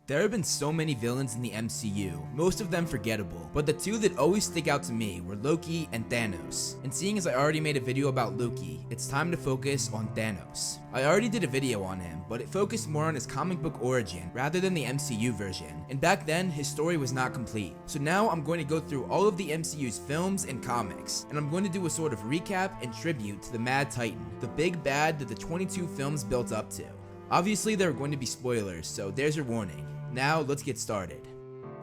There have been so many villains in the MCU, most of them forgettable, but the two that always stick out to me were Loki and Thanos. And seeing as I already made a video about Loki, it's time to focus on Thanos. I already did a video on him, but it focused more on his comic book origin rather than the MCU version, and back then his story was not complete. So now I'm going to go through all of the MCU's films and comics, and I'm going to do a sort of recap and tribute to the Mad Titan, the big bad that the 22 films built up to. Obviously there are going to be spoilers, so there's your warning. Now, let's get started.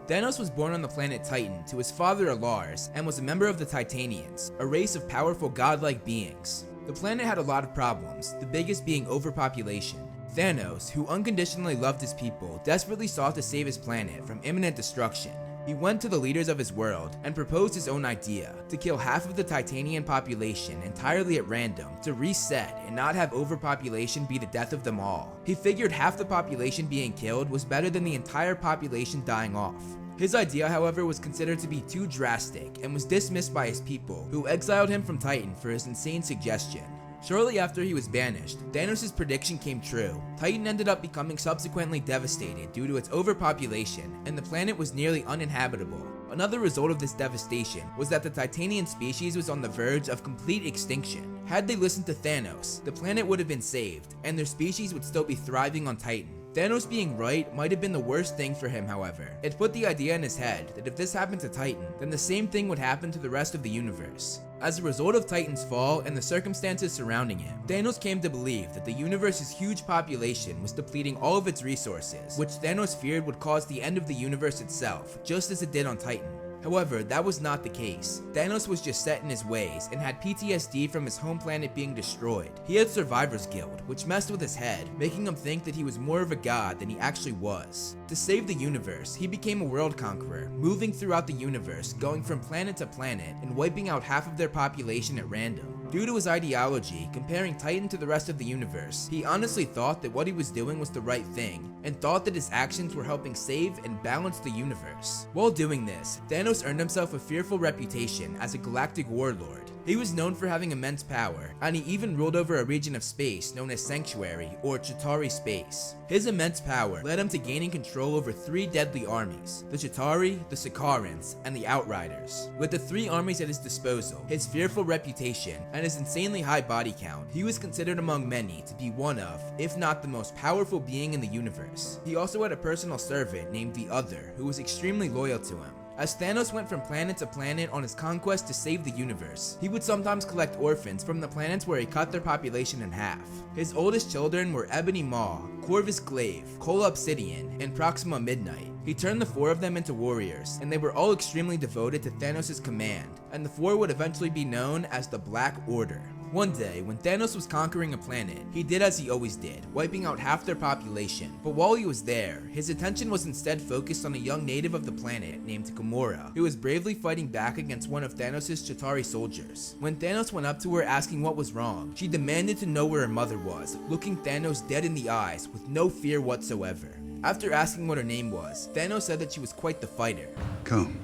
Thanos was born on the planet Titan to his father Lars and was a member of the Titanians, a race of powerful godlike beings. The planet had a lot of problems, the biggest being overpopulation. Thanos, who unconditionally loved his people, desperately sought to save his planet from imminent destruction. He went to the leaders of his world and proposed his own idea to kill half of the Titanian population entirely at random to reset and not have overpopulation be the death of them all. He figured half the population being killed was better than the entire population dying off. His idea, however, was considered to be too drastic and was dismissed by his people, who exiled him from Titan for his insane suggestion. Shortly after he was banished, Thanos' prediction came true. Titan ended up becoming subsequently devastated due to its overpopulation, and the planet was nearly uninhabitable. Another result of this devastation was that the Titanian species was on the verge of complete extinction. Had they listened to Thanos, the planet would have been saved, and their species would still be thriving on Titan. Thanos being right might have been the worst thing for him, however. It put the idea in his head that if this happened to Titan, then the same thing would happen to the rest of the universe. As a result of Titan's fall and the circumstances surrounding him, Thanos came to believe that the universe's huge population was depleting all of its resources, which Thanos feared would cause the end of the universe itself, just as it did on Titan. However, that was not the case. Thanos was just set in his ways and had PTSD from his home planet being destroyed. He had Survivor's Guild, which messed with his head, making him think that he was more of a god than he actually was. To save the universe, he became a world conqueror, moving throughout the universe, going from planet to planet and wiping out half of their population at random. Due to his ideology, comparing Titan to the rest of the universe, he honestly thought that what he was doing was the right thing, and thought that his actions were helping save and balance the universe. While doing this, Thanos earned himself a fearful reputation as a galactic warlord. He was known for having immense power, and he even ruled over a region of space known as Sanctuary, or Chitauri Space. His immense power led him to gaining control over 3 deadly armies, the Chitauri, the Sakarans, and the Outriders. With the 3 armies at his disposal, his fearful reputation, and his insanely high body count, he was considered among many to be one of, if not the most powerful being in the universe. He also had a personal servant named the Other, who was extremely loyal to him. As Thanos went from planet to planet on his conquest to save the universe, he would sometimes collect orphans from the planets where he cut their population in half. His oldest children were Ebony Maw, Corvus Glaive, Cole Obsidian, and Proxima Midnight. He turned the 4 of them into warriors, and they were all extremely devoted to Thanos' command, and the 4 would eventually be known as the Black Order. One day, when Thanos was conquering a planet, he did as he always did, wiping out half their population. But while he was there, his attention was instead focused on a young native of the planet named Gamora, who was bravely fighting back against one of Thanos' Chitauri soldiers. When Thanos went up to her asking what was wrong, she demanded to know where her mother was, looking Thanos dead in the eyes with no fear whatsoever. After asking what her name was, Thanos said that she was quite the fighter. Come,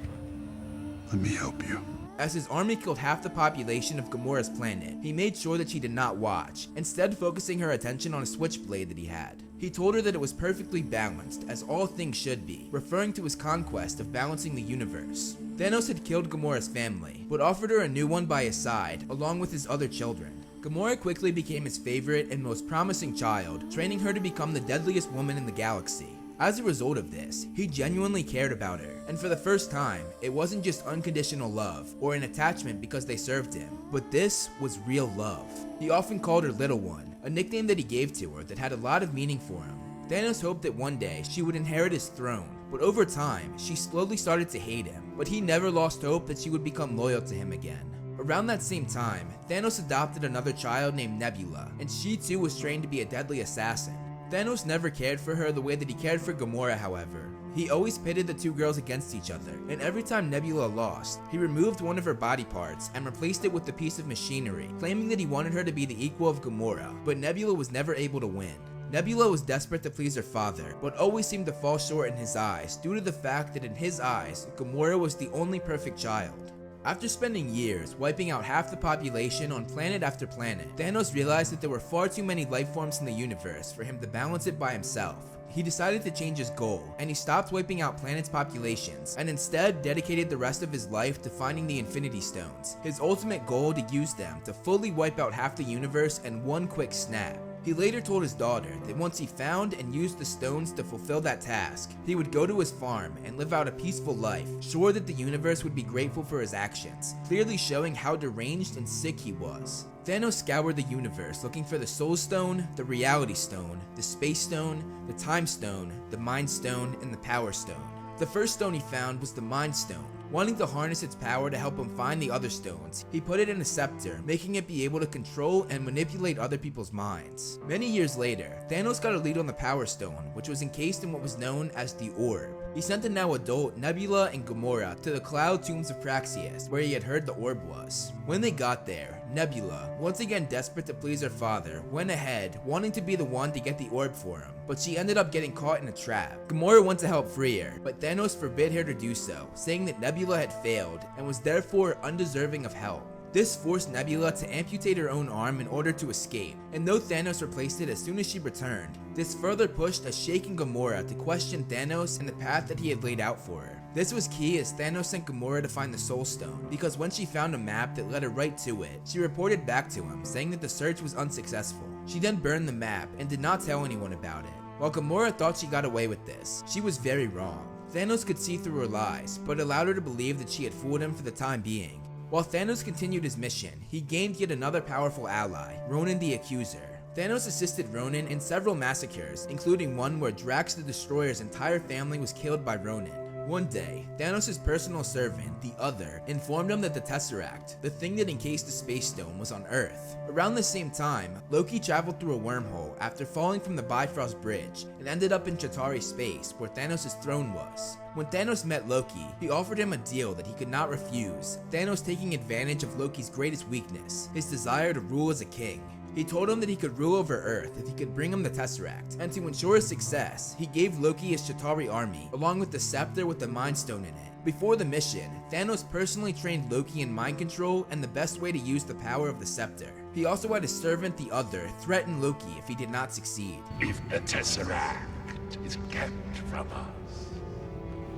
let me help you. As his army killed half the population of Gamora's planet, he made sure that she did not watch, instead focusing her attention on a switchblade that he had. He told her that it was perfectly balanced, as all things should be, referring to his conquest of balancing the universe. Thanos had killed Gamora's family, but offered her a new one by his side, along with his other children. Gamora quickly became his favorite and most promising child, training her to become the deadliest woman in the galaxy. As a result of this, he genuinely cared about her, and for the first time, it wasn't just unconditional love or an attachment because they served him, but this was real love. He often called her Little One, a nickname that he gave to her that had a lot of meaning for him. Thanos hoped that one day she would inherit his throne, but over time, she slowly started to hate him, but he never lost hope that she would become loyal to him again. Around that same time, Thanos adopted another child named Nebula, and she too was trained to be a deadly assassin. Thanos never cared for her the way that he cared for Gamora, however. He always pitted the 2 girls against each other, and every time Nebula lost, he removed one of her body parts and replaced it with a piece of machinery, claiming that he wanted her to be the equal of Gamora, but Nebula was never able to win. Nebula was desperate to please her father, but always seemed to fall short in his eyes due to the fact that in his eyes, Gamora was the only perfect child. After spending years wiping out half the population on planet after planet, Thanos realized that there were far too many life forms in the universe for him to balance it by himself. he decided to change his goal, and he stopped wiping out planets' populations, and instead dedicated the rest of his life to finding the Infinity Stones, his ultimate goal to use them to fully wipe out half the universe in one quick snap. He later told his daughter that once he found and used the stones to fulfill that task, he would go to his farm and live out a peaceful life, sure that the universe would be grateful for his actions, clearly showing how deranged and sick he was. Thanos scoured the universe looking for the Soul Stone, the Reality Stone, the Space Stone, the Time Stone, the Mind Stone, and the Power Stone. The first stone he found was the Mind Stone. Wanting to harness its power to help him find the other stones, he put it in a scepter, making it be able to control and manipulate other people's minds. Many years later, Thanos got a lead on the Power Stone, which was encased in what was known as the Orb. He sent the now adult Nebula and Gamora to the Cloud Tombs of Praxeus, where he had heard the orb was. When they got there, Nebula, once again desperate to please her father, went ahead, wanting to be the one to get the orb for him, but she ended up getting caught in a trap. Gamora went to help free her, but Thanos forbid her to do so, saying that Nebula had failed and was therefore undeserving of help. This forced Nebula to amputate her own arm in order to escape, and though Thanos replaced it as soon as she returned, this further pushed a shaken Gamora to question Thanos and the path that he had laid out for her. This was key as Thanos sent Gamora to find the Soul Stone, because when she found a map that led her right to it, she reported back to him, saying that the search was unsuccessful. She then burned the map and did not tell anyone about it. While Gamora thought she got away with this, she was very wrong. Thanos could see through her lies, but allowed her to believe that she had fooled him for the time being. While Thanos continued his mission, he gained yet another powerful ally, Ronan the Accuser. Thanos assisted Ronan in several massacres, including one where Drax the Destroyer's entire family was killed by Ronan. One day, Thanos' personal servant, the Other, informed him that the Tesseract, the thing that encased the Space Stone, was on Earth. Around the same time, Loki traveled through a wormhole after falling from the Bifrost Bridge and ended up in Chitauri space, where Thanos' throne was. When Thanos met Loki, he offered him a deal that he could not refuse, Thanos taking advantage of Loki's greatest weakness, his desire to rule as a king. He told him that he could rule over Earth if he could bring him the Tesseract, and to ensure his success, he gave Loki his Chitauri army, along with the scepter with the Mind Stone in it. Before the mission, Thanos personally trained Loki in mind control and the best way to use the power of the scepter. He also had his servant the Other threaten Loki if he did not succeed. If the Tesseract is kept from us,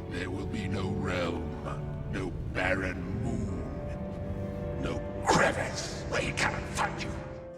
there will be no realm, no barren moon, no crevice where he cannot find you.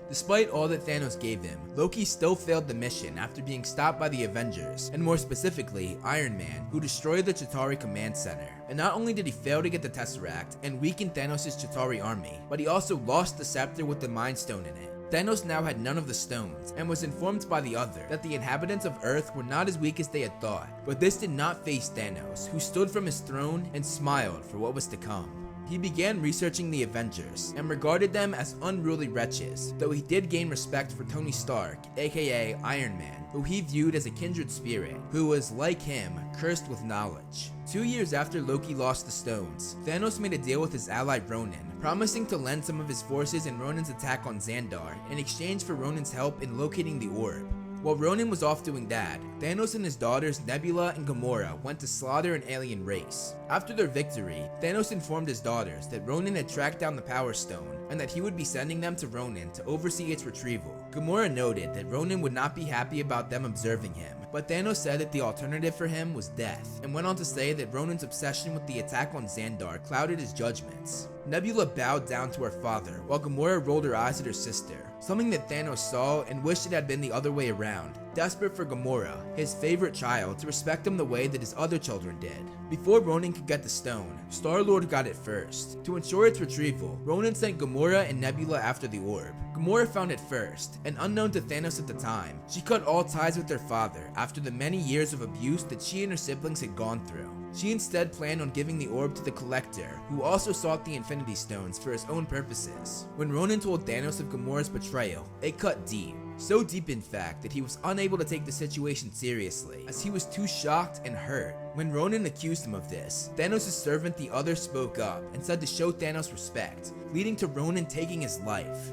Despite all that Thanos gave him, Loki still failed the mission after being stopped by the Avengers, and more specifically, Iron Man, who destroyed the Chitauri Command Center. And not only did he fail to get the Tesseract and weaken Thanos' Chitauri army, but he also lost the scepter with the Mind Stone in it. Thanos now had none of the stones, and was informed by the Other that the inhabitants of Earth were not as weak as they had thought. But this did not faze Thanos, who stood from his throne and smiled for what was to come. He began researching the Avengers, and regarded them as unruly wretches, though he did gain respect for Tony Stark, aka Iron Man, who he viewed as a kindred spirit, who was, like him, cursed with knowledge. 2 years after Loki lost the stones, Thanos made a deal with his ally Ronan, promising to lend some of his forces in Ronan's attack on Xandar in exchange for Ronan's help in locating the orb. While Ronan was off doing that, Thanos and his daughters Nebula and Gamora went to slaughter an alien race. After their victory, Thanos informed his daughters that Ronan had tracked down the Power Stone, and that he would be sending them to Ronan to oversee its retrieval. Gamora noted that Ronan would not be happy about them observing him, but Thanos said that the alternative for him was death, and went on to say that Ronan's obsession with the attack on Xandar clouded his judgments. Nebula bowed down to her father, while Gamora rolled her eyes at her sister, something that Thanos saw and wished it had been the other way around, desperate for Gamora, his favorite child, to respect him the way that his other children did. Before Ronan could get the stone, Star-Lord got it first. To ensure its retrieval, Ronan sent Gamora and Nebula after the orb. Gamora found it first, and unknown to Thanos at the time, she cut all ties with her father after the many years of abuse that she and her siblings had gone through. She instead planned on giving the orb to the Collector, who also sought the Infinity Stones for his own purposes. When Ronan told Thanos of Gamora's betrayal, it cut deep. So deep in fact that he was unable to take the situation seriously, as he was too shocked and hurt. When Ronan accused him of this, Thanos' servant the Other spoke up and said to show Thanos respect, leading to Ronan taking his life.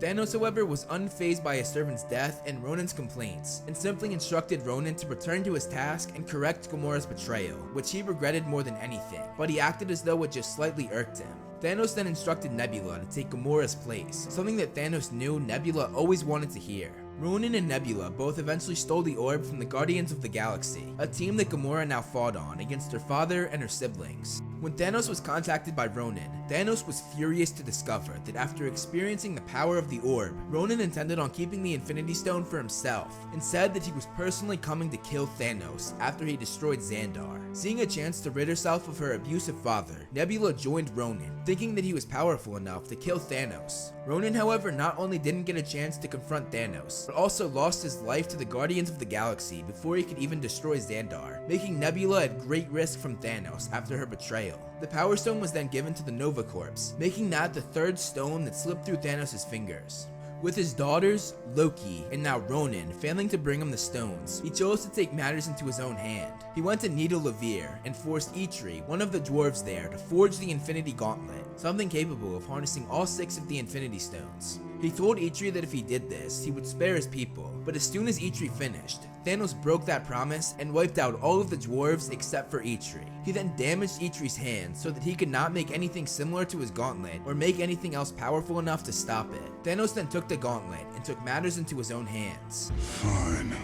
Thanos, however, was unfazed by his servant's death and Ronan's complaints, and simply instructed Ronan to return to his task and correct Gamora's betrayal, which he regretted more than anything, but he acted as though it just slightly irked him. Thanos then instructed Nebula to take Gamora's place, something that Thanos knew Nebula always wanted to hear. Ronan and Nebula both eventually stole the orb from the Guardians of the Galaxy, a team that Gamora now fought on against her father and her siblings. When Thanos was contacted by Ronan, Thanos was furious to discover that after experiencing the power of the orb, Ronan intended on keeping the Infinity Stone for himself, and said that he was personally coming to kill Thanos after he destroyed Xandar. Seeing a chance to rid herself of her abusive father, Nebula joined Ronan, thinking that he was powerful enough to kill Thanos. Ronan, however, not only didn't get a chance to confront Thanos, but also lost his life to the Guardians of the Galaxy before he could even destroy Xandar, making Nebula at great risk from Thanos after her betrayal. The Power Stone was then given to the Nova Corps, making that the third stone that slipped through Thanos' fingers. With his daughters, Loki, and now Ronan failing to bring him the stones, he chose to take matters into his own hand. He went to Nidavellir and forced Eitri, one of the dwarves there, to forge the Infinity Gauntlet, something capable of harnessing all 6 of the Infinity Stones. He told Eitri that if he did this, he would spare his people, but as soon as Eitri finished, Thanos broke that promise and wiped out all of the dwarves except for Eitri. He then damaged Eitri's hand so that he could not make anything similar to his gauntlet or make anything else powerful enough to stop it. Thanos then took the gauntlet and took matters into his own hands. Fine.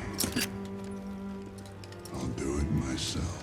I'll do it myself.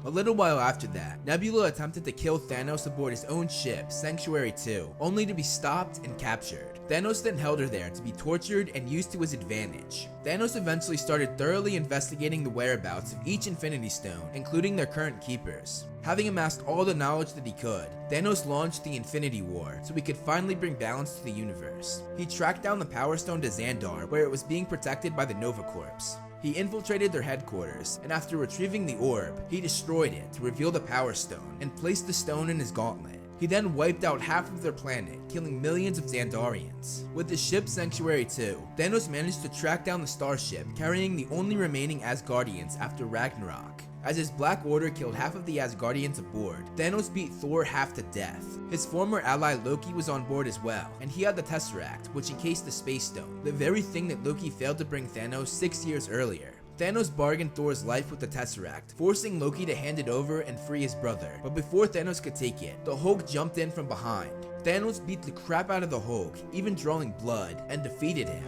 A little while after that, Nebula attempted to kill Thanos aboard his own ship, Sanctuary 2, only to be stopped and captured. Thanos then held her there to be tortured and used to his advantage. Thanos eventually started thoroughly investigating the whereabouts of each Infinity Stone, including their current keepers. Having amassed all the knowledge that he could, Thanos launched the Infinity War so he could finally bring balance to the universe. He tracked down the Power Stone to Xandar, where it was being protected by the Nova Corps. He infiltrated their headquarters, and after retrieving the orb, he destroyed it to reveal the Power Stone and placed the stone in his gauntlet. He then wiped out half of their planet, killing millions of Xandarians. With the ship Sanctuary 2, Thanos managed to track down the starship carrying the only remaining Asgardians after Ragnarok. As his Black Order killed half of the Asgardians aboard, Thanos beat Thor half to death. His former ally Loki was on board as well, and he had the Tesseract, which encased the Space Stone, the very thing that Loki failed to bring Thanos 6 years earlier. Thanos bargained Thor's life with the Tesseract, forcing Loki to hand it over and free his brother. But before Thanos could take it, the Hulk jumped in from behind. Thanos beat the crap out of the Hulk, even drawing blood, and defeated him.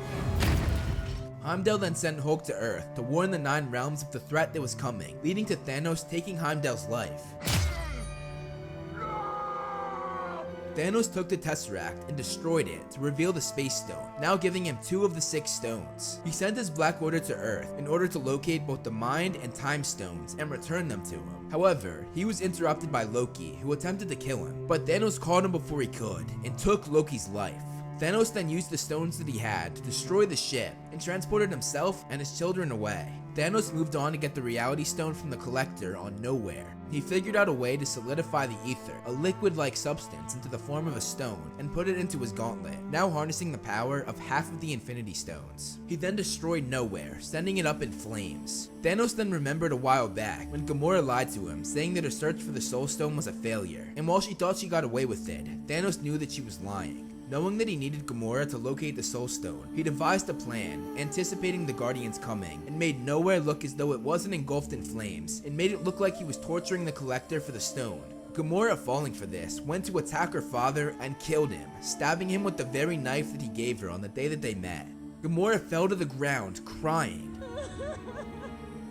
Heimdall then sent Hulk to Earth to warn the 9 realms of the threat that was coming, leading to Thanos taking Heimdall's life. Thanos took the Tesseract and destroyed it to reveal the Space Stone, now giving him 2 of the 6 stones. He sent his Black Order to Earth in order to locate both the Mind and Time Stones and return them to him. However, he was interrupted by Loki, who attempted to kill him, but Thanos caught him before he could and took Loki's life. Thanos then used the stones that he had to destroy the ship and transported himself and his children away. Thanos moved on to get the Reality Stone from the Collector on Nowhere. He figured out a way to solidify the ether, a liquid-like substance, into the form of a stone and put it into his gauntlet, now harnessing the power of half of the Infinity Stones. He then destroyed Nowhere, sending it up in flames. Thanos then remembered a while back when Gamora lied to him, saying that her search for the Soul Stone was a failure, and while she thought she got away with it, Thanos knew that she was lying. Knowing that he needed Gamora to locate the Soul Stone, he devised a plan, anticipating the Guardians coming, and made Nowhere look as though it wasn't engulfed in flames, and made it look like he was torturing the Collector for the stone. Gamora, falling for this, went to attack her father and killed him, stabbing him with the very knife that he gave her on the day that they met. Gamora fell to the ground, crying,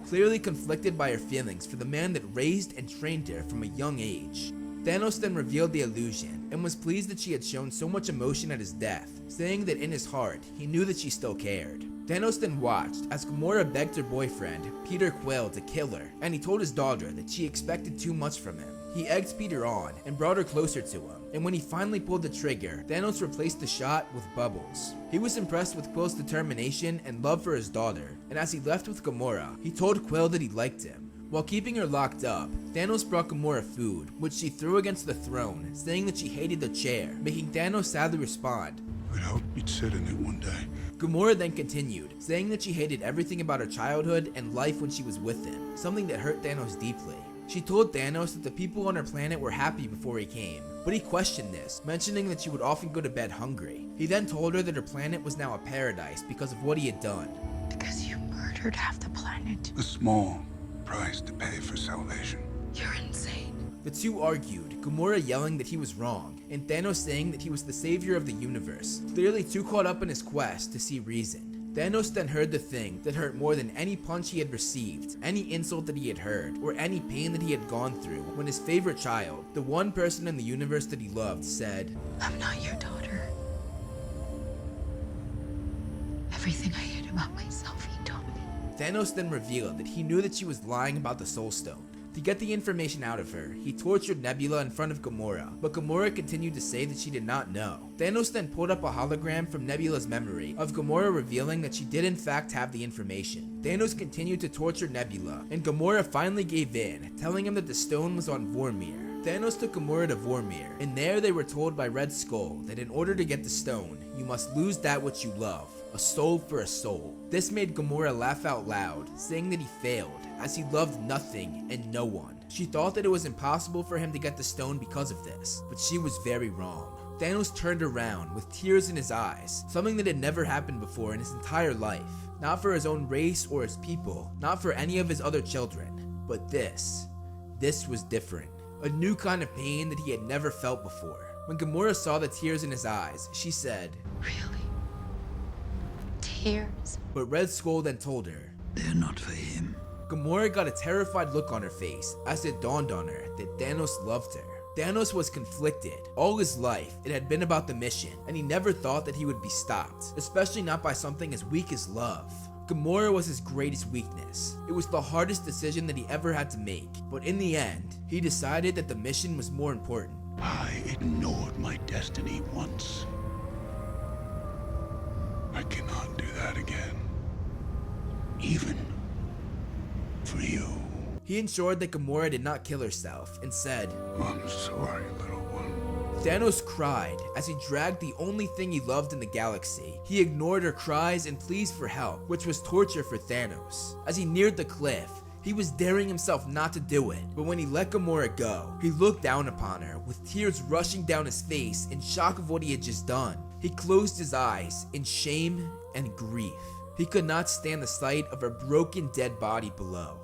clearly conflicted by her feelings for the man that raised and trained her from a young age. Thanos then revealed the illusion, and was pleased that she had shown so much emotion at his death, saying that in his heart, he knew that she still cared. Thanos then watched as Gamora begged her boyfriend, Peter Quill, to kill her, and he told his daughter that she expected too much from him. He egged Peter on, and brought her closer to him, and when he finally pulled the trigger, Thanos replaced the shot with bubbles. He was impressed with Quill's determination and love for his daughter, and as he left with Gamora, he told Quill that he liked him. While keeping her locked up, Thanos brought Gamora food, which she threw against the throne, saying that she hated the chair, making Thanos sadly respond, I'd hoped you'd sit in it one day. Gamora then continued, saying that she hated everything about her childhood and life when she was with him, something that hurt Thanos deeply. She told Thanos that the people on her planet were happy before he came, but he questioned this, mentioning that she would often go to bed hungry. He then told her that her planet was now a paradise because of what he had done. Because you murdered half the planet. A small price to pay for salvation. You're insane. The two argued, Gamora yelling that he was wrong, and Thanos saying that he was the savior of the universe, clearly too caught up in his quest to see reason. Thanos then heard the thing that hurt more than any punch he had received, any insult that he had heard, or any pain that he had gone through when his favorite child, the one person in the universe that he loved, said, "I'm not your daughter." Everything I hid about myself, he told me. Thanos then revealed that he knew that she was lying about the Soul Stone. To get the information out of her, he tortured Nebula in front of Gamora, but Gamora continued to say that she did not know. Thanos then pulled up a hologram from Nebula's memory of Gamora revealing that she did in fact have the information. Thanos continued to torture Nebula, and Gamora finally gave in, telling him that the stone was on Vormir. Thanos took Gamora to Vormir, and there they were told by Red Skull that in order to get the stone, you must lose that which you love, a soul for a soul. This made Gamora laugh out loud, saying that he failed, as he loved nothing and no one. She thought that it was impossible for him to get the stone because of this, but she was very wrong. Thanos turned around with tears in his eyes, something that had never happened before in his entire life. Not for his own race or his people, not for any of his other children, but this was different. A new kind of pain that he had never felt before. When Gamora saw the tears in his eyes, she said, "Really? Tears?" but Red Skull then told her, "They're not for him." Gamora got a terrified look on her face as it dawned on her that Thanos loved her. Thanos was conflicted. All his life, it had been about the mission, and he never thought that he would be stopped, especially not by something as weak as love. Gamora was his greatest weakness. It was the hardest decision that he ever had to make, but in the end, he decided that the mission was more important. I ignored my destiny once. I cannot do that again. Even for you. He ensured that Gamora did not kill herself and said, I'm sorry, little one. Thanos cried as he dragged the only thing he loved in the galaxy. He ignored her cries and pleas for help, which was torture for Thanos. As he neared the cliff, he was daring himself not to do it, but when he let Gamora go, he looked down upon her with tears rushing down his face in shock of what he had just done. He closed his eyes in shame and grief. He could not stand the sight of her broken dead body below.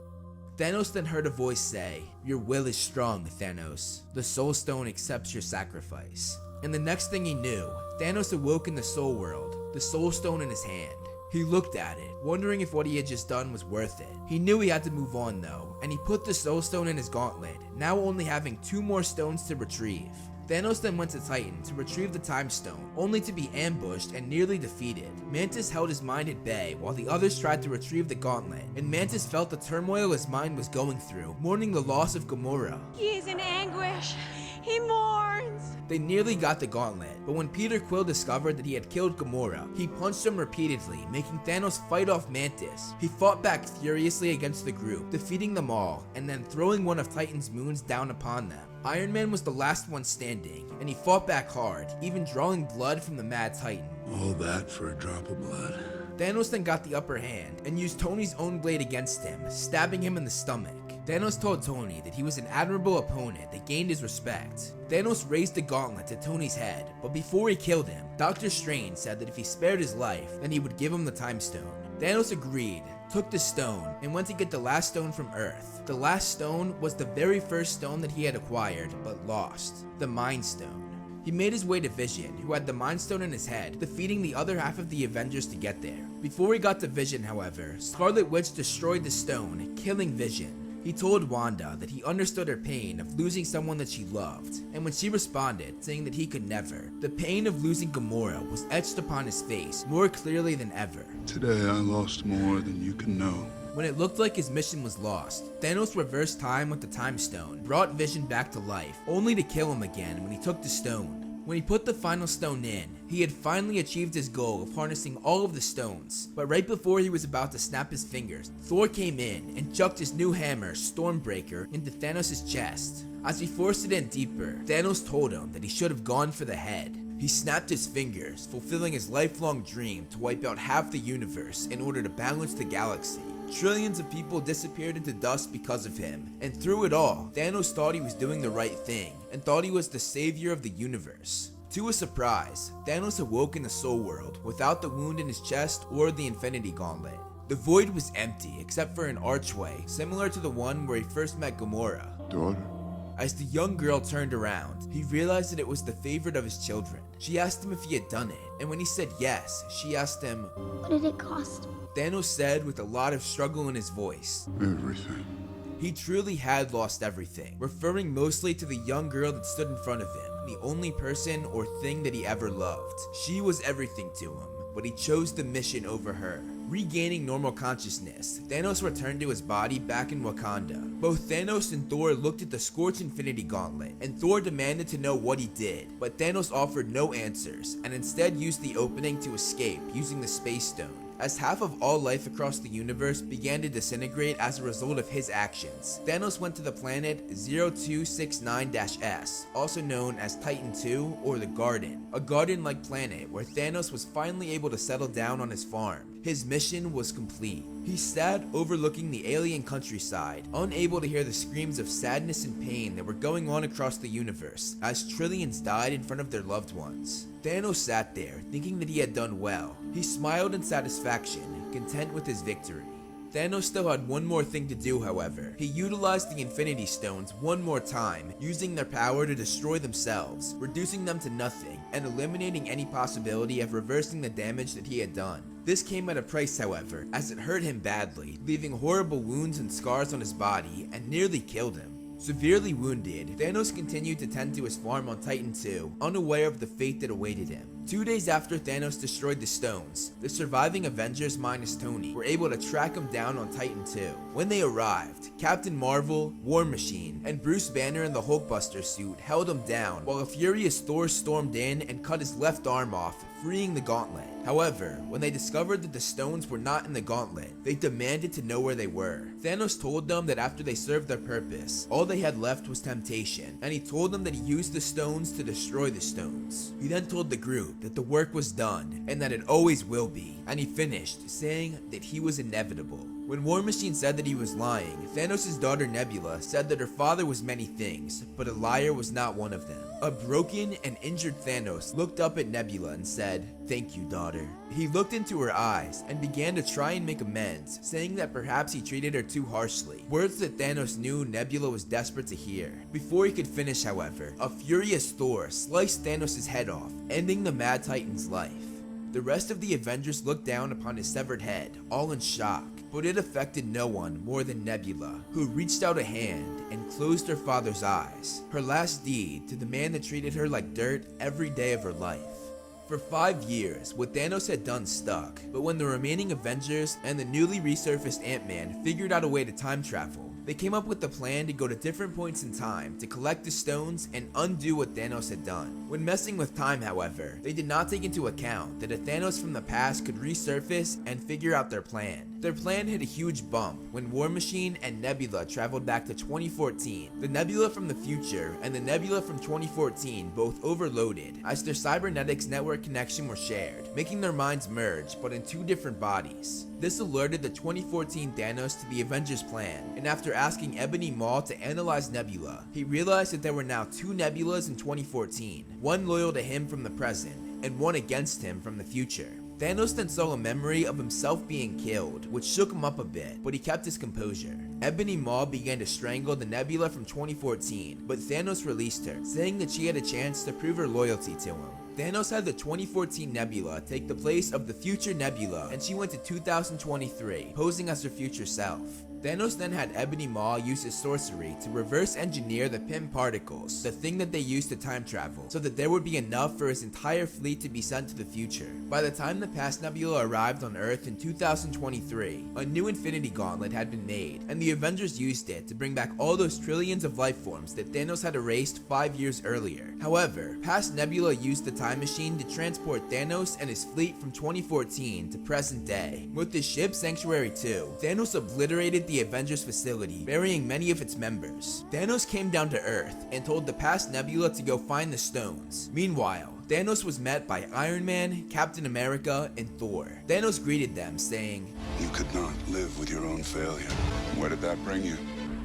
Thanos then heard a voice say, "Your will is strong, Thanos. The Soul Stone accepts your sacrifice." And the next thing he knew, Thanos awoke in the Soul World, the Soul Stone in his hand. He looked at it, wondering if what he had just done was worth it. He knew he had to move on though, and he put the Soul Stone in his gauntlet, now only having 2 more stones to retrieve. Thanos then went to Titan to retrieve the Time Stone, only to be ambushed and nearly defeated. Mantis held his mind at bay while the others tried to retrieve the gauntlet, and Mantis felt the turmoil his mind was going through, mourning the loss of Gamora. He is in anguish. He mourns. They nearly got the gauntlet, but when Peter Quill discovered that he had killed Gamora, he punched him repeatedly, making Thanos fight off Mantis. He fought back furiously against the group, defeating them all, and then throwing one of Titan's moons down upon them. Iron Man was the last one standing, and he fought back hard, even drawing blood from the Mad Titan. All that for a drop of blood. Thanos then got the upper hand and used Tony's own blade against him, stabbing him in the stomach. Thanos told Tony that he was an admirable opponent that gained his respect. Thanos raised the gauntlet to Tony's head, but before he killed him, Doctor Strange said that if he spared his life, then he would give him the Time Stone. Thanos agreed, took the stone, and went to get the last stone from Earth. The last stone was the very first stone that he had acquired, but lost, the Mind Stone. He made his way to Vision, who had the Mind Stone in his head, defeating the other half of the Avengers to get there. Before he got to Vision, however, Scarlet Witch destroyed the stone, killing Vision. He told Wanda that he understood her pain of losing someone that she loved, and when she responded, saying that he could never, the pain of losing Gamora was etched upon his face more clearly than ever. Today I lost more than you can know. When it looked like his mission was lost, Thanos reversed time with the Time Stone, brought Vision back to life, only to kill him again when he took the stone. When he put the final stone in, he had finally achieved his goal of harnessing all of the stones, but right before he was about to snap his fingers, Thor came in and chucked his new hammer, Stormbreaker, into Thanos' chest. As he forced it in deeper, Thanos told him that he should have gone for the head. He snapped his fingers, fulfilling his lifelong dream to wipe out half the universe in order to balance the galaxy. Trillions of people disappeared into dust because of him, and through it all, Thanos thought he was doing the right thing, and thought he was the savior of the universe. To his surprise, Thanos awoke in the Soul World, without the wound in his chest or the Infinity Gauntlet. The void was empty except for an archway, similar to the one where he first met Gamora. Daughter, As the young girl turned around, he realized that it was the favorite of his children. She asked him if he had done it, and when he said yes, she asked him, What did it cost? Thanos said with a lot of struggle in his voice, Everything. he truly had lost everything, referring mostly to the young girl that stood in front of him, the only person or thing that he ever loved. She was everything to him, but he chose the mission over her. Regaining normal consciousness, Thanos returned to his body back in Wakanda. Both Thanos and Thor looked at the Scorch Infinity Gauntlet, and Thor demanded to know what he did, but Thanos offered no answers, and instead used the opening to escape using the Space Stone. As half of all life across the universe began to disintegrate as a result of his actions, Thanos went to the planet 0269-S, also known as Titan II or the Garden, a garden-like planet where Thanos was finally able to settle down on his farm. His mission was complete. He sat overlooking the alien countryside, unable to hear the screams of sadness and pain that were going on across the universe as trillions died in front of their loved ones. Thanos sat there, thinking that he had done well. He smiled in satisfaction, content with his victory. Thanos still had one more thing to do, however. He utilized the Infinity Stones one more time, using their power to destroy themselves, reducing them to nothing, and eliminating any possibility of reversing the damage that he had done. This came at a price, however, as it hurt him badly, leaving horrible wounds and scars on his body, and nearly killed him. Severely wounded, Thanos continued to tend to his farm on Titan II, unaware of the fate that awaited him. 2 days after Thanos destroyed the stones, the surviving Avengers minus Tony were able to track him down on Titan II. When they arrived, Captain Marvel, War Machine, and Bruce Banner in the Hulkbuster suit held him down, while a furious Thor stormed in and cut his left arm off, freeing the gauntlet. However, when they discovered that the stones were not in the gauntlet, they demanded to know where they were. Thanos told them that after they served their purpose, all they had left was temptation, and he told them that he used the stones to destroy the stones. He then told the group that the work was done, and that it always will be, and he finished saying that he was inevitable. When War Machine said that he was lying, Thanos' daughter Nebula said that her father was many things, but a liar was not one of them. A broken and injured Thanos looked up at Nebula and said, "Thank you, daughter." He looked into her eyes and began to try and make amends, saying that perhaps he treated her too harshly, words that Thanos knew Nebula was desperate to hear. Before he could finish, however, a furious Thor sliced Thanos' head off, ending the Mad Titan's life. The rest of the Avengers looked down upon his severed head, all in shock, but it affected no one more than Nebula, who reached out a hand and closed her father's eyes, her last deed to the man that treated her like dirt every day of her life. For 5 years, what Thanos had done stuck, but when the remaining Avengers and the newly resurfaced Ant-Man figured out a way to time travel, they came up with the plan to go to different points in time to collect the stones and undo what Thanos had done. When messing with time, however, they did not take into account that a Thanos from the past could resurface and figure out their plan. Their plan hit a huge bump when War Machine and Nebula traveled back to 2014. The Nebula from the future and the Nebula from 2014 both overloaded as their cybernetics network connection were shared, making their minds merge but in two different bodies. This alerted the 2014 Thanos to the Avengers plan, and after asking Ebony Maw to analyze Nebula, he realized that there were now two Nebulas in 2014, one loyal to him from the present, and one against him from the future. Thanos then saw a memory of himself being killed, which shook him up a bit, but he kept his composure. Ebony Maw began to strangle the Nebula from 2014, but Thanos released her, saying that she had a chance to prove her loyalty to him. Thanos had the 2014 Nebula take the place of the future Nebula, and she went to 2023, posing as her future self. Thanos then had Ebony Maw use his sorcery to reverse engineer the Pym particles, the thing that they used to time travel, so that there would be enough for his entire fleet to be sent to the future. By the time the past Nebula arrived on Earth in 2023, a new Infinity Gauntlet had been made, and the Avengers used it to bring back all those trillions of life forms that Thanos had erased 5 years earlier. However, past Nebula used the time machine to transport Thanos and his fleet from 2014 to present day. With his ship Sanctuary 2, Thanos obliterated the Avengers facility, burying many of its members. Thanos came down to Earth and told the past Nebula to go find the stones. Meanwhile, Thanos was met by Iron Man, Captain America, and Thor. Thanos greeted them, saying, You could not live with your own failure. Where did that bring you?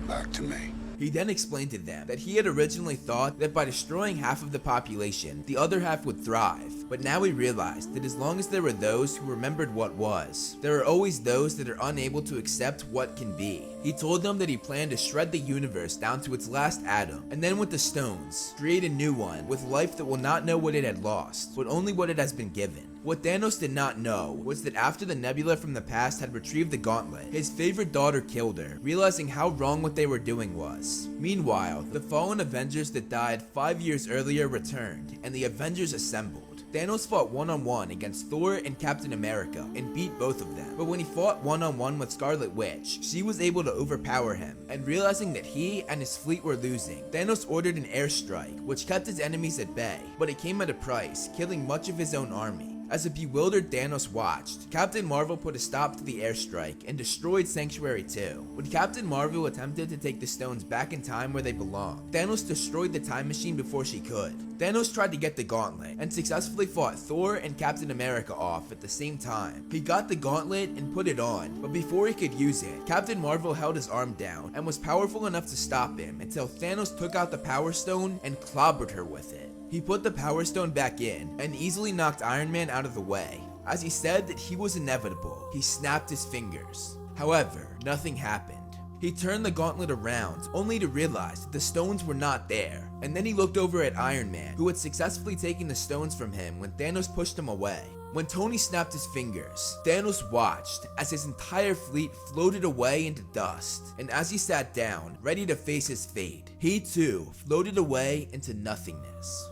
Back to me. He then explained to them that he had originally thought that by destroying half of the population, the other half would thrive. But now he realized that as long as there were those who remembered what was, there are always those that are unable to accept what can be. He told them that he planned to shred the universe down to its last atom, and then with the stones, create a new one with life that will not know what it had lost, but only what it has been given. What Thanos did not know was that after the Nebula from the past had retrieved the gauntlet, his favorite daughter killed her, realizing how wrong what they were doing was. Meanwhile, the fallen Avengers that died 5 years earlier returned, and the Avengers assembled. Thanos fought one-on-one against Thor and Captain America and beat both of them, but when he fought one-on-one with Scarlet Witch, she was able to overpower him, and realizing that he and his fleet were losing, Thanos ordered an airstrike, which kept his enemies at bay, but it came at a price, killing much of his own army. As a bewildered Thanos watched, Captain Marvel put a stop to the airstrike and destroyed Sanctuary 2. When Captain Marvel attempted to take the stones back in time where they belong, Thanos destroyed the time machine before she could. Thanos tried to get the gauntlet and successfully fought Thor and Captain America off at the same time. He got the gauntlet and put it on, but before he could use it, Captain Marvel held his arm down and was powerful enough to stop him until Thanos took out the Power Stone and clobbered her with it. He put the Power Stone back in and easily knocked Iron Man out of the way. As he said that he was inevitable, he snapped his fingers. However, nothing happened. He turned the gauntlet around, only to realize that the stones were not there. And then he looked over at Iron Man, who had successfully taken the stones from him when Thanos pushed him away. When Tony snapped his fingers, Thanos watched as his entire fleet floated away into dust. And as he sat down, ready to face his fate, he too floated away into nothingness.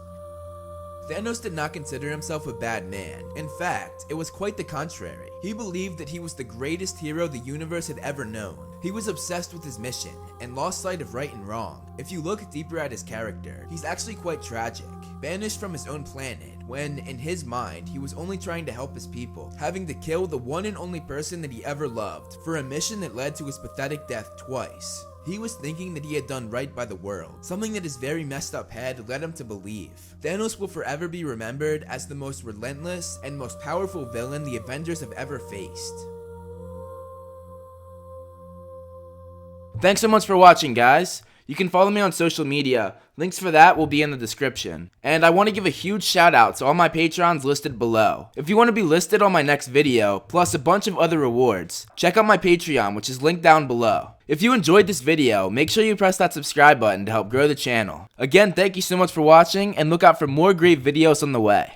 Thanos did not consider himself a bad man. In fact, it was quite the contrary. He believed that he was the greatest hero the universe had ever known. He was obsessed with his mission and lost sight of right and wrong. If you look deeper at his character, he's actually quite tragic. Banished from his own planet when, in his mind, he was only trying to help his people, having to kill the one and only person that he ever loved for a mission that led to his pathetic death twice. He was thinking that he had done right by the world, something that his very messed up head led him to believe. Thanos will forever be remembered as the most relentless and most powerful villain the Avengers have ever faced. Thanks so much for watching, guys. You can follow me on social media. Links for that will be in the description. And I want to give a huge shout out to all my Patreons listed below. If you want to be listed on my next video, plus a bunch of other rewards, check out my Patreon, which is linked down below. If you enjoyed this video, make sure you press that subscribe button to help grow the channel. Again, thank you so much for watching, and look out for more great videos on the way.